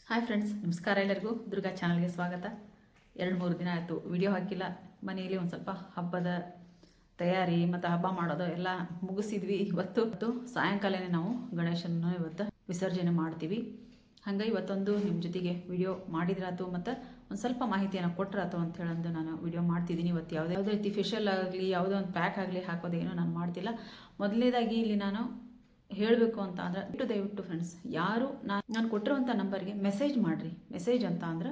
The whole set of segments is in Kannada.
ಹಾಯ್ ಫ್ರೆಂಡ್ಸ್, ನಮಸ್ಕಾರ. ಎಲ್ಲರಿಗೂ ದುರ್ಗಾ ಚಾನಲ್ಗೆ ಸ್ವಾಗತ. 2-3 ದಿನ ಆಯಿತು ವಿಡಿಯೋ ಹಾಕಿಲ್ಲ. ಮನೆಯಲ್ಲಿ ಒಂದು ಸ್ವಲ್ಪ ಹಬ್ಬದ ತಯಾರಿ ಮತ್ತು ಹಬ್ಬ ಮಾಡೋದು ಎಲ್ಲ ಮುಗಿಸಿದ್ವಿ. ಇವತ್ತು ಸಾಯಂಕಾಲನೇ ನಾವು ಗಣೇಶನ ಇವತ್ತು ವಿಸರ್ಜನೆ ಮಾಡ್ತೀವಿ. ಹಾಗೆ ಇವತ್ತೊಂದು ನಿಮ್ಮ ಜೊತೆಗೆ ವಿಡಿಯೋ ಮಾಡಿದ್ರಾತು ಮತ್ತು ಒಂದು ಸ್ವಲ್ಪ ಮಾಹಿತಿಯನ್ನು ಕೊಟ್ಟರಾತು ಅಂತ ಹೇಳಂದು ನಾನು ವಿಡಿಯೋ ಮಾಡ್ತಿದ್ದೀನಿ. ಇವತ್ತು ಯಾವುದೇ ರೀತಿ ಫೇಶಿಯಲ್ ಆಗಲಿ ಯಾವುದೋ ಒಂದು ಪ್ಯಾಕ್ ಆಗಲಿ ಹಾಕೋದೇನೋ ನಾನು ಮಾಡ್ತಿಲ್ಲ. ಮೊದಲನೇದಾಗಿ ಇಲ್ಲಿ ನಾನು ಹೇಳಬೇಕು ಅಂತ ಅಂದ್ರೆ ದಯವಿಟ್ಟು ಫ್ರೆಂಡ್ಸ್, ಯಾರು ನಾನು ಕೊಟ್ಟಿರುವಂಥ ನಂಬರ್ಗೆ ಮೆಸೇಜ್ ಮಾಡಿರಿ. ಮೆಸೇಜ್ ಅಂತ ಅಂದ್ರೆ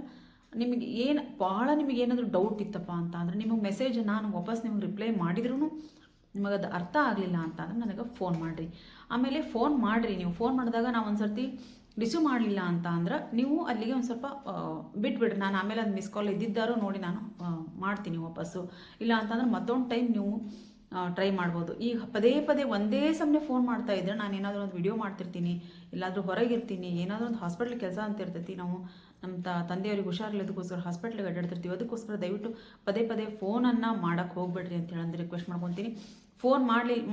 ನಿಮಗೆ ಏನು ಭಾಳ ನಿಮಗೆ ಏನಾದರೂ ಡೌಟ್ ಇತ್ತಪ್ಪ ಅಂತ ಅಂದ್ರೆ ನಿಮಗೆ ಮೆಸೇಜ್ ನಾನು ವಾಪಸ್ ನಿಮಗೆ ರಿಪ್ಲೈ ಮಾಡಿದ್ರೂ ನಿಮಗೆ ಅದು ಅರ್ಥ ಆಗಲಿಲ್ಲ ಅಂತ ಅಂದ್ರೆ ನನಗೆ ಫೋನ್ ಮಾಡಿರಿ. ಆಮೇಲೆ ಫೋನ್ ಮಾಡಿರಿ. ನೀವು ಫೋನ್ ಮಾಡಿದಾಗ ನಾವು ಒಂದು ಸರ್ತಿ ರಿಸೀವ್ ಮಾಡಲಿಲ್ಲ ಅಂತ ಅಂದ್ರೆ ನೀವು ಅಲ್ಲಿಗೆ ಒಂದು ಸ್ವಲ್ಪ ಬಿಟ್ಬಿಡ್ರಿ. ನಾನು ಆಮೇಲೆ ಅದು ಮಿಸ್ ಕಾಲ್ ಇದ್ದಿದ್ದಾರೋ ನೋಡಿ ನಾನು ಮಾಡ್ತೀನಿ ವಾಪಸ್ಸು. ಇಲ್ಲ ಅಂತಂದ್ರೆ ಮತ್ತೊಂದು ಟೈಮ್ ನೀವು ಟ್ರೈ ಮಾಡ್ಬೋದು. ಈಗ ಪದೇ ಪದೇ ಒಂದೇ ಸಮಯ ಫೋನ್ ಮಾಡ್ತಾ ಇದ್ದರೆ ನಾನು ಏನಾದರೂ ಒಂದು ವಿಡಿಯೋ ಮಾಡ್ತಿರ್ತೀನಿ, ಎಲ್ಲಾದರೂ ಹೊರಗಿರ್ತೀನಿ, ಏನಾದರೂ ಒಂದು ಹಾಸ್ಪಿಟ್ಲ್ ಕೆಲಸ ಅಂತ ಇರ್ತೈತಿ. ನಾವು ನಮ್ಮ ತಂದೆಯವ್ರಿಗೆ ಹುಷಾರಿಲ್ಲದಕ್ಕೋಸ್ಕರ ಹಾಸ್ಪಿಟ್ಲಿಗೆ ಅಡ್ಡಾಡ್ತಿರ್ತೀವಿ. ಅದಕ್ಕೋಸ್ಕರ ದಯವಿಟ್ಟು ಪದೇ ಪದೇ ಫೋನನ್ನು ಮಾಡೋಕ್ಕೆ ಹೋಗ್ಬೇಡ್ರಿ ಅಂತ ಹೇಳಂದು ರಿಕ್ವೆಸ್ಟ್ ಮಾಡ್ಕೊತೀನಿ. ಫೋನ್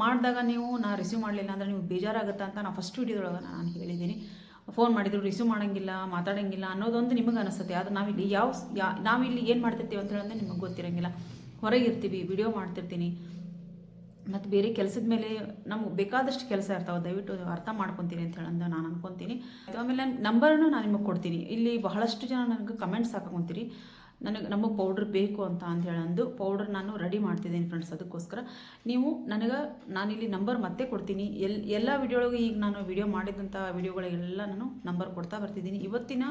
ಮಾಡಿದಾಗ ನೀವು ರಿಸೀವ್ ಮಾಡಲಿಲ್ಲ ಅಂದರೆ ನೀವು ಬೇಜಾರಾಗುತ್ತೆ ಅಂತ ನಾನು ಫಸ್ಟ್ ವಿಡಿಯೋದೊಳಗೆ ನಾನು ಹೇಳಿದ್ದೀನಿ. ಫೋನ್ ಮಾಡಿದ್ರು ರಿಸೀವ್ ಮಾಡೋಂಗಿಲ್ಲ, ಮಾತಾಡೋಂಗಿಲ್ಲ ಅನ್ನೋದೊಂದು ನಿಮಗೆ ಅನಿಸುತ್ತೆ. ಅದು ನಾವಿಲ್ಲಿ ನಾವಿಲ್ಲಿ ಏನು ಮಾಡ್ತಿರ್ತೀವಿ ಅಂತ ಹೇಳಿದ್ರೆ ನಿಮಗೆ ಗೊತ್ತಿರೋಂಗಿಲ್ಲ. ಹೊರಗಿರ್ತೀವಿ, ವಿಡಿಯೋ ಮಾಡ್ತಿರ್ತೀನಿ, ಮತ್ತು ಬೇರೆ ಕೆಲಸದ ಮೇಲೆ ನಮ್ಗೆ ಬೇಕಾದಷ್ಟು ಕೆಲಸ ಇರ್ತಾವೆ. ದಯವಿಟ್ಟು ಅರ್ಥ ಮಾಡ್ಕೊತೀನಿ ಅಂತ ಹೇಳಂದು ನಾನು ಅನ್ಕೊತೀನಿ. ಆಮೇಲೆ ನಂಬರನ್ನು ನಾನು ನಿಮಗೆ ಕೊಡ್ತೀನಿ. ಇಲ್ಲಿ ಬಹಳಷ್ಟು ಜನ ನನಗೆ ಕಮೆಂಟ್ಸ್ ಹಾಕೊಂತೀರಿ, ನಮಗೆ ಪೌಡ್ರ್ ಬೇಕು ಅಂತ ಹೇಳಂದು ಪೌಡ್ರ್ ನಾನು ರೆಡಿ ಮಾಡ್ತಿದ್ದೀನಿ ಫ್ರೆಂಡ್ಸ್. ಅದಕ್ಕೋಸ್ಕರ ನೀವು ನಾನಿಲ್ಲಿ ನಂಬರ್ ಮತ್ತೆ ಕೊಡ್ತೀನಿ. ಎಲ್ಲ ವಿಡಿಯೋಗಳಿಗೂ ಈಗ ನಾನು ವಿಡಿಯೋ ಮಾಡಿದಂಥ ವಿಡಿಯೋಗಳಿಗೆಲ್ಲ ನಾನು ನಂಬರ್ ಕೊಡ್ತಾ ಬರ್ತಿದ್ದೀನಿ. ಇವತ್ತಿನ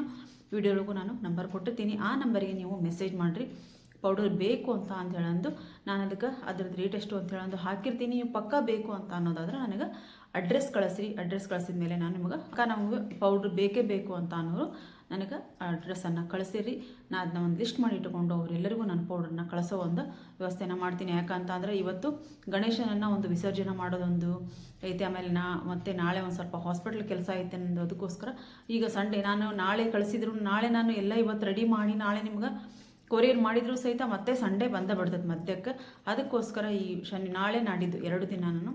ವಿಡಿಯೋಗಳಿಗೂ ನಾನು ನಂಬರ್ ಕೊಟ್ಟಿರ್ತೀನಿ. ಆ ನಂಬರಿಗೆ ನೀವು ಮೆಸೇಜ್ ಮಾಡಿರಿ. ಪೌಡರ್ ಬೇಕು ಅಂತ ಹೇಳಂದು ನಾನು ಅದಕ್ಕೆ ಅದ್ರದ್ದು ರೇಟ್ ಎಷ್ಟು ಅಂತ ಹೇಳಂದು ಹಾಕಿರ್ತೀನಿ. ನೀವು ಪಕ್ಕ ಬೇಕು ಅಂತ ಅನ್ನೋದಾದ್ರೆ ನನಗೆ ಅಡ್ರೆಸ್ ಕಳಿಸ್ರಿ. ಅಡ್ರೆಸ್ ಕಳಿಸಿದ ಮೇಲೆ ನಾನು ನಮಗೆ ಪೌಡ್ರ್ ಬೇಕೇ ಬೇಕು ಅಂತ ಅನ್ನೋರು ನನಗೆ ಅಡ್ರೆಸ್ಸನ್ನು ಕಳಿಸಿರಿ. ನಾನು ಅದನ್ನ ಒಂದು ಲಿಸ್ಟ್ ಮಾಡಿ ಇಟ್ಕೊಂಡು ಅವರೆಲ್ಲರಿಗೂ ನಾನು ಪೌಡ್ರನ್ನ ಕಳಿಸೋ ಒಂದು ವ್ಯವಸ್ಥೆನ ಮಾಡ್ತೀನಿ. ಯಾಕಂತ ಅಂದರೆ ಇವತ್ತು ಗಣೇಶನನ್ನು ಒಂದು ವಿಸರ್ಜನೆ ಮಾಡೋದೊಂದು ಐತೆ. ಆಮೇಲೆ ಮತ್ತೆ ನಾಳೆ ಒಂದು ಸ್ವಲ್ಪ ಹಾಸ್ಪಿಟ್ಲ್ ಕೆಲಸ ಐತೆ ಅನ್ನೋದು. ಅದಕ್ಕೋಸ್ಕರ ಈಗ ಸಂಡೇ ನಾನು ನಾಳೆ ಕಳಿಸಿದ್ರು ನಾಳೆ ನಾನು ಎಲ್ಲ ಇವತ್ತು ರೆಡಿ ಮಾಡಿ ನಾಳೆ ನಿಮ್ಗೆ ಕೊರಿಯರ್ ಮಾಡಿದರೂ ಸಹಿತ ಮತ್ತೆ ಸಂಡೇ ಬಿಡ್ತದೆ ಮಧ್ಯಕ್ಕೆ. ಅದಕ್ಕೋಸ್ಕರ ಈ ನಾಳೆ ನಾಡಿದ್ದು 2 ದಿನ ನಾನು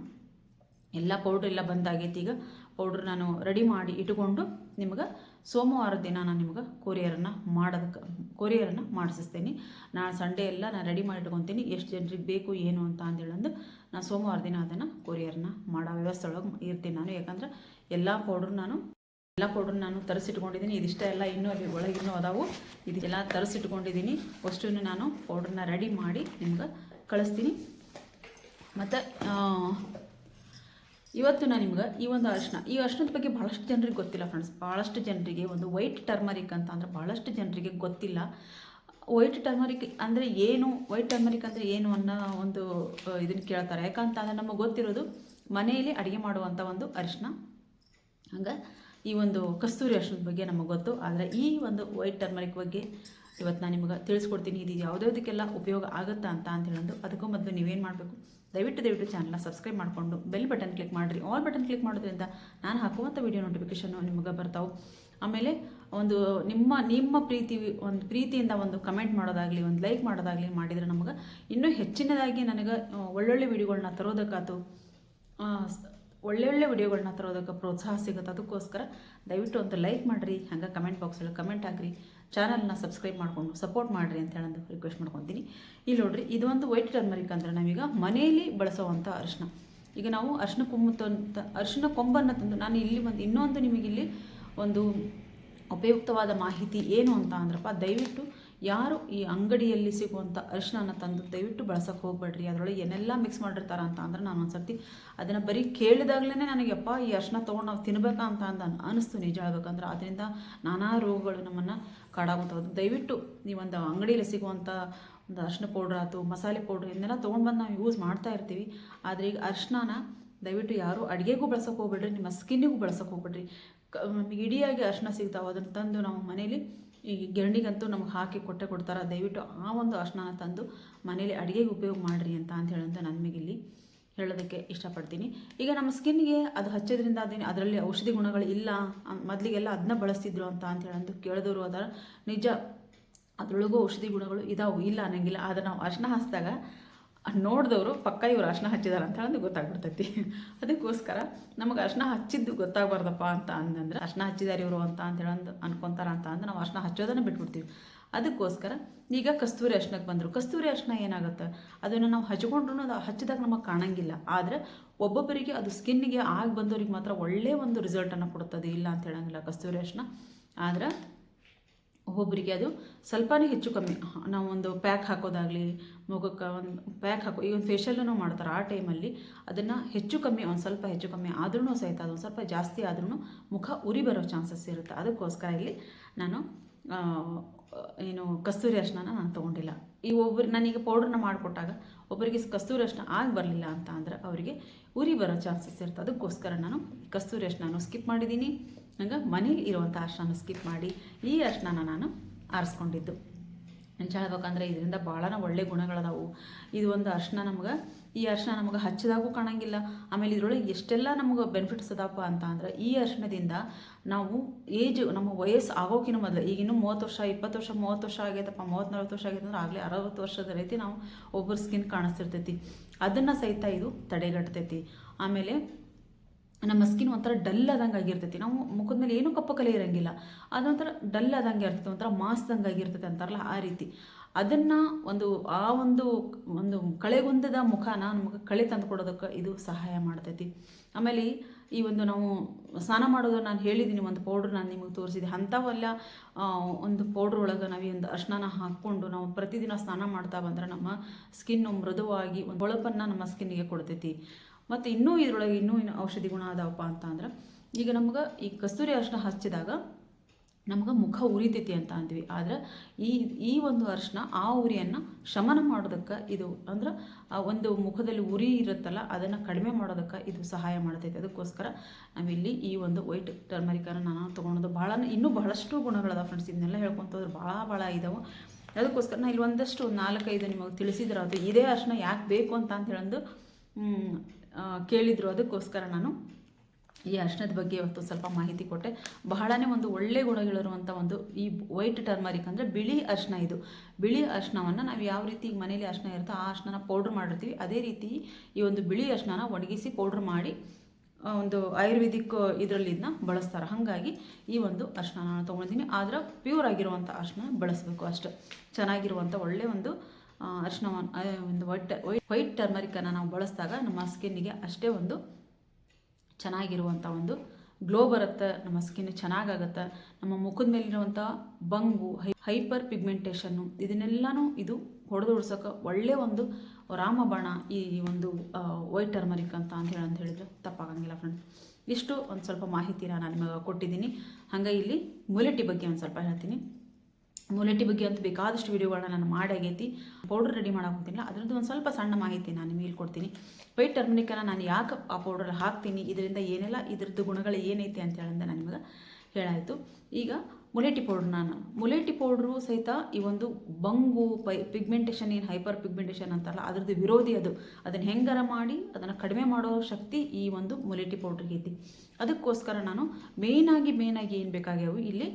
ಎಲ್ಲ ಪೌಡ್ರ್ ಎಲ್ಲ ಬಂದಾಗೈತಿ. ಈಗ ಪೌಡ್ರ್ ನಾನು ರೆಡಿ ಮಾಡಿ ಇಟ್ಕೊಂಡು ನಿಮ್ಗೆ ಸೋಮವಾರ ದಿನ ನಾನು ನಿಮ್ಗೆ ಕೊರಿಯರನ್ನು ಮಾಡಿಸ್ತೀನಿ. ನಾಳೆ ಸಂಡೇ ಎಲ್ಲ ನಾನು ರೆಡಿ ಮಾಡಿ ಇಟ್ಕೊತೀನಿ. ಎಷ್ಟು ಜನರಿಗೆ ಬೇಕು ಏನು ಅಂತ ಹೇಳಂದು ನಾನು ಸೋಮವಾರ ದಿನ ಅದನ್ನು ಕೊರಿಯರನ್ನು ಮಾಡೋ ವ್ಯವಸ್ಥೆ ಒಳಗೆ ಇರ್ತೀನಿ ನಾನು. ಯಾಕಂದ್ರೆ ಎಲ್ಲ ಪೌಡ್ರ್ ನಾನು ತರಿಸಿಟ್ಕೊಂಡಿದ್ದೀನಿ. ಇದಿಷ್ಟ ಎಲ್ಲ ಇನ್ನೂ ಅಲ್ಲಿ ಒಳಗಿನ್ನೂ ಅದಾವು. ಇದೆಲ್ಲ ತರಿಸಿಟ್ಕೊಂಡಿದ್ದೀನಿ. ಅಷ್ಟನ್ನು ನಾನು ಪೌಡ್ರನ್ನ ರೆಡಿ ಮಾಡಿ ನಿಮ್ಗೆ ಕಳಿಸ್ತೀನಿ. ಮತ್ತು ಇವತ್ತು ನಾನು ನಿಮ್ಗೆ ಈ ಒಂದು ಅರಿಶಿಣದ ಬಗ್ಗೆ ಭಾಳಷ್ಟು ಜನರಿಗೆ ಗೊತ್ತಿಲ್ಲ ಫ್ರೆಂಡ್ಸ್. ಭಾಳಷ್ಟು ಜನರಿಗೆ ಒಂದು ವೈಟ್ ಟರ್ಮರಿಕ್ ಅಂತ ಅಂದರೆ ಭಾಳಷ್ಟು ಜನರಿಗೆ ಗೊತ್ತಿಲ್ಲ. ವೈಟ್ ಟರ್ಮರಿಕ್ ಅಂದರೆ ಏನು ಅನ್ನೋ ಒಂದು ಇದನ್ನು ಕೇಳ್ತಾರೆ. ಯಾಕಂತ ಅಂದರೆ ನಮಗೆ ಗೊತ್ತಿರೋದು ಮನೆಯಲ್ಲಿ ಅಡುಗೆ ಮಾಡುವಂಥ ಒಂದು ಅರಿಶಿಣ. ಹಂಗೆ ಈ ಒಂದು ಕಸ್ತೂರಿ ಅರಿಶಿಣದ ಬಗ್ಗೆ ನಮಗೆ ಗೊತ್ತು. ಆದರೆ ಈ ಒಂದು ವೈಟ್ ಟರ್ಮರಿಕ್ ಬಗ್ಗೆ ಇವತ್ತು ನಾನು ನಿಮಗೆ ತಿಳಿಸ್ಕೊಡ್ತೀನಿ. ಇದು ಯಾವುದ್ಯಾವುದಕ್ಕೆಲ್ಲ ಉಪಯೋಗ ಆಗುತ್ತಾ ಅಂತ ಹೇಳೋದು. ಅದಕ್ಕೂ ಮೊದಲು ನೀವೇನು ಮಾಡಬೇಕು, ದಯವಿಟ್ಟು ಚಾನಲ್ನ ಸಬ್ಸ್ಕ್ರೈಬ್ ಮಾಡಿಕೊಂಡು ಬೆಲ್ ಬಟನ್ ಕ್ಲಿಕ್ ಮಾಡಿರಿ. ಆಲ್ ಬಟನ್ ಕ್ಲಿಕ್ ಮಾಡೋದ್ರಿಂದ ನಾನು ಹಾಕುವಂಥ ವಿಡಿಯೋ ನೋಟಿಫಿಕೇಷನ್ನು ನಿಮಗೆ ಬರ್ತಾವೆ. ಆಮೇಲೆ ಒಂದು ನಿಮ್ಮ ಪ್ರೀತಿಯಿಂದ ಒಂದು ಕಮೆಂಟ್ ಮಾಡೋದಾಗಲಿ, ಒಂದು ಲೈಕ್ ಮಾಡೋದಾಗಲಿ ಮಾಡಿದರೆ ನಮಗೆ ಇನ್ನೂ ಹೆಚ್ಚಿನದಾಗಿ ನನಗೆ ಒಳ್ಳೊಳ್ಳೆ ವಿಡಿಯೋಗಳನ್ನ ತರೋದಕ್ಕಾಯ್ತು, ಒಳ್ಳೊಳ್ಳೆ ವಿಡಿಯೋಗಳನ್ನ ತರೋದಕ್ಕೆ ಪ್ರೋತ್ಸಾಹ ಸಿಗುತ್ತೆ. ಅದಕ್ಕೋಸ್ಕರ ದಯವಿಟ್ಟು ಒಂದು ಲೈಕ್ ಮಾಡಿರಿ. ಹಂಗೆ ಕಮೆಂಟ್ ಬಾಕ್ಸಲ್ಲಿ ಕಮೆಂಟ್ ಹಾಕಿರಿ. ಚಾನಲ್ನ ಸಬ್ಸ್ಕ್ರೈಬ್ ಮಾಡಿಕೊಂಡು ಸಪೋರ್ಟ್ ಮಾಡಿರಿ ಅಂತ ಹೇಳೋದು ರಿಕ್ವೆಸ್ಟ್ ಮಾಡ್ಕೊತೀನಿ. ಇಲ್ಲಿ ನೋಡಿರಿ, ಇದು ಒಂದು ವೈಟ್ ಟರ್ಮರಿಕ್ ಅಂದರೆ ನಾವೀಗ ಮನೆಯಲ್ಲಿ ಬಳಸೋವಂಥ ಅರಿಶಿಣ. ಈಗ ನಾವು ಅರಿಶಿಣ ಕೊಂಬನ್ನು ತಂದು ನಾನು ಇಲ್ಲಿ ಇನ್ನೊಂದು ನಿಮಗಿಲ್ಲಿ ಒಂದು ಉಪಯುಕ್ತವಾದ ಮಾಹಿತಿ ಏನು ಅಂತ ಅಂದ್ರಪ್ಪ, ದಯವಿಟ್ಟು ಯಾರು ಈ ಅಂಗಡಿಯಲ್ಲಿ ಸಿಗುವಂಥ ಅರಿಶಿನ ತಂದು ದಯವಿಟ್ಟು ಬಳಸೋಕ್ಕೆ ಹೋಗ್ಬೇಡ್ರಿ. ಅದರೊಳಗೆ ಏನೆಲ್ಲ ಮಿಕ್ಸ್ ಮಾಡಿರ್ತಾರ ಅಂತ ಅಂದ್ರೆ ನಾನು ಒಂದು ಸರ್ತಿ ಅದನ್ನು ಬರೀ ಕೇಳಿದಾಗಲೇ ನನಗೆಪ್ಪ ಈ ಅರಿಶಿನ ತೊಗೊಂಡು ನಾವು ತಿನ್ಬೇಕಾ ಅಂತ ಅನ್ನಿಸ್ತು. ನಿಜ ಹೇಳ್ಬೇಕಂದ್ರೆ ಅದರಿಂದ ನಾನಾ ರೋಗಗಳು ನಮ್ಮನ್ನು ಕಾಡಾಗುತ್ತವೆ. ದಯವಿಟ್ಟು ನೀವೊಂದು ಅಂಗಡಿಯಲ್ಲಿ ಸಿಗುವಂಥ ಒಂದು ಅರಿಶಿನ ಪೌಡ್ರ್ ಆಯ್ತು, ಮಸಾಲೆ ಪೌಡ್ರ್ ಇದನ್ನೆಲ್ಲ ತೊಗೊಂಡು ಬಂದು ನಾವು ಯೂಸ್ ಮಾಡ್ತಾ ಇರ್ತೀವಿ. ಆದರೆ ಈಗ ಅರಿಶಿನ ದಯವಿಟ್ಟು ಯಾರು ಅಡುಗೆಗೂ ಬಳಸೋಕೆ ಹೋಗ್ಬೇಡ್ರಿ, ನಿಮ್ಮ ಸ್ಕಿನ್ನಿಗೂ ಬಳಸೋಕೆ ಹೋಗ್ಬೇಡ್ರಿ. ನಮಗೆ ಇಡಿಯಾಗಿ ಅರಿಶಿನ ಸಿಗ್ತಾವೆ, ಅದನ್ನು ತಂದು ನಾವು ಮನೇಲಿ ಈ ಗಿರಣಿಗಂತೂ ನಮ್ಗೆ ಹಾಕಿ ಕೊಡ್ತಾರೆ. ದಯವಿಟ್ಟು ಆ ಒಂದು ಅರಿಶಿನ ತಂದು ಮನೇಲಿ ಅಡುಗೆಗೆ ಉಪಯೋಗ ಮಾಡಿರಿ ಅಂತ ಹೇಳಂತ ನಾನು ನಿಮಗಿಲ್ಲಿ ಹೇಳೋದಕ್ಕೆ ಇಷ್ಟಪಡ್ತೀನಿ. ಈಗ ನಮ್ಮ ಸ್ಕಿನ್ಗೆ ಅದು ಹಚ್ಚೋದ್ರಿಂದ ಅದರಲ್ಲಿ ಔಷಧಿ ಗುಣಗಳು ಇಲ್ಲ, ಮೊದಲಿಗೆಲ್ಲ ಅದನ್ನ ಬಳಸ್ತಿದ್ರು ಅಂತ ಹೇಳಂದು ಕೇಳಿದವರು ಅದರ ನಿಜ, ಅದರೊಳಗೂ ಔಷಧಿ ಗುಣಗಳು ಇದಾವೆ, ಇಲ್ಲ ಅನ್ನಂಗಿಲ್ಲ. ಆದರೆ ನಾವು ಅರಿಶಿನ ಹಚ್ಚಿದಾಗ ನೋಡಿದವರು ಪಕ್ಕ ಇವ್ರು ಅರ್ಶಿನ ಹಚ್ಚಿದಾರೆ ಅಂತ ಹೇಳೋದು ಗೊತ್ತಾಗ್ಬಿಡ್ತೈತಿ. ಅದಕ್ಕೋಸ್ಕರ ನಮಗೆ ಅರ್ಶಿನ ಹಚ್ಚಿದ್ದು ಗೊತ್ತಾಗಬಾರ್ದಪ್ಪ ಅಂತ ಅಂದಂದ್ರೆ ಅರ್ಶಿನ ಹಚ್ಚಿದಾರೆ ಇವರು ಅಂತ ಹೇಳಂದು ಅನ್ಕೊತಾರ ಅಂತ ಅಂದ್ರೆ ನಾವು ಅರ್ಶಿನ ಹಚ್ಚೋದನ್ನು ಬಿಟ್ಬಿಡ್ತೀವಿ. ಅದಕ್ಕೋಸ್ಕರ ಈಗ ಕಸ್ತೂರಿ ಅರ್ಶಿನಕ್ಕೆ ಬಂದರು. ಕಸ್ತೂರಿ ಅರ್ಶಿನ ಏನಾಗುತ್ತೆ, ಅದನ್ನು ನಾವು ಹಚ್ಕೊಂಡ್ರೂ ಅದು ಹಚ್ಚಿದಾಗ ನಮಗೆ ಕಾಣಂಗಿಲ್ಲ. ಆದರೆ ಒಬ್ಬೊಬ್ಬರಿಗೆ ಅದು ಸ್ಕಿನ್ನಿಗೆ ಆಗಿ ಬಂದವ್ರಿಗೆ ಮಾತ್ರ ಒಳ್ಳೆಯ ಒಂದು ರಿಸಲ್ಟನ್ನು ಕೊಡ್ತದೆ, ಇಲ್ಲ ಅಂತ ಹೇಳಂಗಿಲ್ಲ ಕಸ್ತೂರಿ ಅರ್ಶಿನ. ಆದರೆ ಒಬ್ಬೊಬ್ಬರಿಗೆ ಅದು ಸ್ವಲ್ಪನೇ ಹೆಚ್ಚು ಕಮ್ಮಿ, ನಾವು ಒಂದು ಪ್ಯಾಕ್ ಹಾಕೋದಾಗಲಿ, ಮುಖಕ್ಕೆ ಒಂದು ಪ್ಯಾಕ್ ಹಾಕೋ, ಈಗ ಒಂದು ಫೇಶಿಯಲನ್ನು ಮಾಡ್ತಾರೆ, ಆ ಟೈಮಲ್ಲಿ ಅದನ್ನು ಹೆಚ್ಚು ಕಮ್ಮಿ, ಒಂದು ಸ್ವಲ್ಪ ಹೆಚ್ಚು ಕಮ್ಮಿ ಆದ್ರೂ ಸಹಿತ ಅದೊಂದು ಸ್ವಲ್ಪ ಜಾಸ್ತಿ ಆದ್ರೂ ಮುಖ ಉರಿ ಬರೋ ಚಾನ್ಸಸ್ ಇರುತ್ತೆ. ಅದಕ್ಕೋಸ್ಕರ ಇಲ್ಲಿ ನಾನು ಏನು ಕಸ್ತೂರಿ ಅರ್ಶಿನ ನಾನು ತೊಗೊಂಡಿಲ್ಲ. ಈ ನಾನೀಗ ಪೌಡ್ರನ್ನ ಮಾಡಿಕೊಟ್ಟಾಗ ಒಬ್ಬರಿಗೆ ಕಸ್ತೂರಿ ಅರ್ಶಿನ ಆಗಿ ಬರಲಿಲ್ಲ ಅಂತ ಅಂದರೆ ಅವರಿಗೆ ಉರಿ ಬರೋ ಚಾನ್ಸಸ್ ಇರುತ್ತೆ. ಅದಕ್ಕೋಸ್ಕರ ನಾನು ಕಸ್ತೂರಿ ಅರ್ಶಿನ ಸ್ಕಿಪ್ ಮಾಡಿದ್ದೀನಿ. ಹಂಗೆ ಮನೇಲಿ ಇರುವಂಥ ಅರ್ಶಿನ ಸ್ಕಿಪ್ ಮಾಡಿ ಈ ಅರ್ಶಿನ ನಾನು ಆರಿಸ್ಕೊಂಡಿದ್ದು. ನಿಜ ಹೇಳ್ಬೇಕಂದ್ರೆ ಇದರಿಂದ ಭಾಳ ಒಳ್ಳೆ ಗುಣಗಳದಾವು. ಇದು ಒಂದು ಅರ್ಶಿನ ಈ ಅರ್ಶಿನ ನಮಗೆ ಹಚ್ಚಿದಾಗೂ ಕಾಣಂಗಿಲ್ಲ. ಆಮೇಲೆ ಇದರೊಳಗೆ ಎಷ್ಟೆಲ್ಲ ನಮಗೆ ಬೆನಿಫಿಟ್ಸ್ ಅದಪ್ಪ ಅಂತ ಅಂದ್ರೆ, ಈ ಅರ್ಶಿನದಿಂದ ನಾವು ನಮ್ಮ ವಯಸ್ಸು ಆಗೋಕಿನ ಮೊದಲು, ಈಗಿನ್ನೂ 30 ವರ್ಷ 20 ವರ್ಷ 30 ವರ್ಷ ಆಗೈತಪ್ಪ, 30-40 ವರ್ಷ ಆಗೈತೆ ಅಂದ್ರೆ ಆಗಲೇ 60 ವರ್ಷದ ರೀತಿ ನಾವು ಒಬ್ಬರು ಸ್ಕಿನ್ ಕಾಣಿಸ್ತಿರ್ತೈತಿ. ಅದನ್ನು ಸಹಿತ ಇದು ತಡೆಗಟ್ತೈತಿ. ಆಮೇಲೆ ನಮ್ಮ ಸ್ಕಿನ್ ಒಂಥರ ಡಲ್ ಆದಂಗೆ ಆಗಿರ್ತೈತಿ. ನಾವು ಮುಖದ ಮೇಲೆ ಏನೂ ಕಪ್ಪು ಕಲೆ ಇರೋಂಗಿಲ್ಲ, ಅದೊಂಥರ ಡಲ್ ಆದಂಗೆ ಇರ್ತೈತಿ, ಒಂಥರ ಮಾಸ್ದಂಗೆ ಆಗಿರ್ತೈತೆ ಅಂತಾರಲ್ಲ ಆ ರೀತಿ. ಅದನ್ನು ಒಂದು ಕಳೆಗುಂದದ ಮುಖನ ನಮಗೆ ಕಳೆ ತಂದು ಕೊಡೋದಕ್ಕೆ ಇದು ಸಹಾಯ ಮಾಡ್ತೈತಿ. ಆಮೇಲೆ ಈ ಒಂದು ನಾವು ಸ್ನಾನ ಮಾಡೋದು ನಾನು ಹೇಳಿದ್ದೀನಿ, ಒಂದು ಪೌಡ್ರ್ ನಾನು ನಿಮಗೆ ತೋರಿಸಿದೆ. ಅಂಥವೆಲ್ಲ ಒಂದು ಪೌಡ್ರ್ ಒಳಗೆ ನಾವು ಈ ಒಂದು ಅರ್ಶಿನ ಹಾಕ್ಕೊಂಡು ನಾವು ಪ್ರತಿದಿನ ಸ್ನಾನ ಮಾಡ್ತಾ ಬಂದರೆ ನಮ್ಮ ಸ್ಕಿನ್ನು ಮೃದುವಾಗಿ ಒಂದು ಹೊಳಪನ್ನು ನಮ್ಮ ಸ್ಕಿನ್ನಿಗೆ ಕೊಡ್ತೈತಿ. ಮತ್ತು ಇದರೊಳಗೆ ಇನ್ನೂ ಔಷಧಿ ಗುಣ ಅದಾವಪ್ಪ ಅಂತ ಅಂದ್ರೆ, ಈಗ ನಮ್ಗೆ ಈ ಕಸ್ತೂರಿ ಅರ್ಶಿನ ಹಚ್ಚಿದಾಗ ನಮ್ಗೆ ಮುಖ ಉರಿತೈತಿ ಅಂತ ಅಂದ್ವಿ. ಆದರೆ ಈ ಒಂದು ಅರ್ಶಿನ ಆ ಉರಿಯನ್ನು ಶಮನ ಮಾಡೋದಕ್ಕೆ ಇದು ಅಂದ್ರೆ ಆ ಒಂದು ಮುಖದಲ್ಲಿ ಉರಿ ಇರುತ್ತಲ್ಲ ಅದನ್ನು ಕಡಿಮೆ ಮಾಡೋದಕ್ಕೆ ಇದು ಸಹಾಯ ಮಾಡ್ತೈತೆ. ಅದಕ್ಕೋಸ್ಕರ ನಾವಿಲ್ಲಿ ಈ ಒಂದು ವೈಟ್ ಟರ್ಮರಿಕನ್ನು ನಾನು ತೊಗೊಳೋದು. ಇನ್ನೂ ಬಹಳಷ್ಟು ಗುಣಗಳದ ಫ್ರೆಂಡ್ಸ್, ಇದನ್ನೆಲ್ಲ ಹೇಳ್ಕೊತ ಹೋದ್ರೆ ಭಾಳ ಇದಾವೆ. ಅದಕ್ಕೋಸ್ಕರ ನಾನು ಇಲ್ಲಿ ಒಂದಷ್ಟು 4-5 ನಿಮಗೆ ತಿಳಿಸಿದ್ರೆ ಅದು ಇದೇ ಅರ್ಶಿನ ಯಾಕೆ ಬೇಕು ಅಂತ ಹೇಳಂದು ಕೇಳಿದರು. ಅದಕ್ಕೋಸ್ಕರ ನಾನು ಈ ಅರ್ಶಿನದ ಬಗ್ಗೆ ಇವತ್ತು ಸ್ವಲ್ಪ ಮಾಹಿತಿ ಕೊಟ್ಟೆ. ಬಹಳನೇ ಒಂದು ಒಳ್ಳೆ ಗುಣಗಳಿರುವಂಥ ಒಂದು ಈ ವೈಟ್ ಟರ್ಮರಿಕ್ ಅಂದರೆ ಬಿಳಿ ಅರ್ಶಿನ. ಇದು ಬಿಳಿ ಅರ್ಶಿನವನ್ನು ನಾವು ಯಾವ ರೀತಿ ಈಗ ಮನೇಲಿ ಅರ್ಶಿನ ಇರುತ್ತೋ ಆ ಅರ್ಶಿನ ಪೌಡ್ರ್ ಮಾಡಿರ್ತೀವಿ, ಅದೇ ರೀತಿ ಈ ಒಂದು ಬಿಳಿ ಅರ್ಶಿನ ಒಣಗಿಸಿ ಪೌಡ್ರ್ ಮಾಡಿ ಒಂದು ಆಯುರ್ವೇದಿಕ್ ಇದರಲ್ಲಿ ಇದನ್ನ ಬಳಸ್ತಾರೆ. ಹಾಗಾಗಿ ಈ ಒಂದು ಅರ್ಶಿನ ನಾನು ತೊಗೊಂಡಿದ್ದೀನಿ. ಆದರೆ ಪ್ಯೂರ್ ಆಗಿರುವಂಥ ಅರ್ಶಿನ ಬಳಸಬೇಕು ಅಷ್ಟೆ. ಚೆನ್ನಾಗಿರುವಂಥ ಒಳ್ಳೆ ಒಂದು ಅರ್ಶಿನವನ್ನು ವೈಟ್ ಟರ್ಮರಿಕನ್ನು ನಾವು ಬಳಸಿದಾಗ ನಮ್ಮ ಸ್ಕಿನ್ನಿಗೆ ಅಷ್ಟೇ ಒಂದು ಚೆನ್ನಾಗಿರುವಂಥ ಒಂದು ಗ್ಲೋ ಬರುತ್ತೆ, ನಮ್ಮ ಸ್ಕಿನ್ ಚೆನ್ನಾಗಾಗುತ್ತೆ. ನಮ್ಮ ಮುಖದ ಮೇಲಿರುವಂಥ ಬಂಗು, ಹೈಪರ್ ಪಿಗ್ಮೆಂಟೇಷನ್ನು ಇದನ್ನೆಲ್ಲನೂ ಇದು ಹೊಡೆದೋಡ್ಸೋಕೆ ಒಳ್ಳೆಯ ಒಂದು ರಾಮಬಾಣ ಈ ಒಂದು ವೈಟ್ ಟರ್ಮರಿಕ್ ಅಂತ ಹೇಳಿದ್ರೆ ತಪ್ಪಾಗಂಗಿಲ್ಲ ಫ್ರೆಂಡ್. ಇಷ್ಟು ಒಂದು ಸ್ವಲ್ಪ ಮಾಹಿತಿನ ನಾನು ನಿಮಗೆ ಕೊಟ್ಟಿದ್ದೀನಿ. ಹಾಗೆ ಇಲ್ಲಿ ಮುಲೆಟಿ ಬಗ್ಗೆ ಒಂದು ಸ್ವಲ್ಪ ಹೇಳ್ತೀನಿ. ಮುಲೆಟಿ ಬಗ್ಗೆ ಅಂತ ಬೇಕಾದಷ್ಟು ವೀಡಿಯೋಗಳನ್ನ ನಾನು ಮಾಡಾಗೈತಿ. ಪೌಡ್ರ್ ರೆಡಿ ಮಾಡೋಕ್ಕೋಗ್ತಿಲ್ಲ, ಅದರದ್ದು ಒಂದು ಸ್ವಲ್ಪ ಸಣ್ಣ ಮಾಹಿತಿ ನಾನು ನಿಮಗೆ ಹೇಳ್ಕೊಡ್ತೀನಿ. ವೈಟ್ ಟರ್ಮರಿಕನ್ನು ನಾನು ಯಾಕೆ ಆ ಪೌಡ್ರಲ್ಲಿ ಹಾಕ್ತೀನಿ, ಇದರಿಂದ ಏನೆಲ್ಲ ಇದರದ್ದು ಗುಣಗಳು ಏನೈತಿ ಅಂತ ಹೇಳಿದ್ರೆ ನಾನು ನಿಮಗೆ ಹೇಳಾಯಿತು. ಈಗ ಮುಲೆಟಿ ಪೌಡ್ರು ಸಹಿತ ಈ ಒಂದು ಬಂಗು ಪಿಗ್ಮೆಂಟೇಷನ್, ಏನು ಹೈಪರ್ ಪಿಗ್ಮೆಂಟೇಷನ್ ಅಂತಾರಲ್ಲ ಅದರದ್ದು ವಿರೋಧಿ. ಅದನ್ನು ಹೆಂಗಾರ ಮಾಡಿ ಅದನ್ನು ಕಡಿಮೆ ಮಾಡೋ ಶಕ್ತಿ ಈ ಒಂದು ಮುಲೆಟಿ ಪೌಡ್ರಿಗೆ ಐತಿ. ಅದಕ್ಕೋಸ್ಕರ ನಾನು ಮೇಯ್ನಾಗಿ ಏನು ಬೇಕಾಗ್ಯಾವು ಇಲ್ಲಿ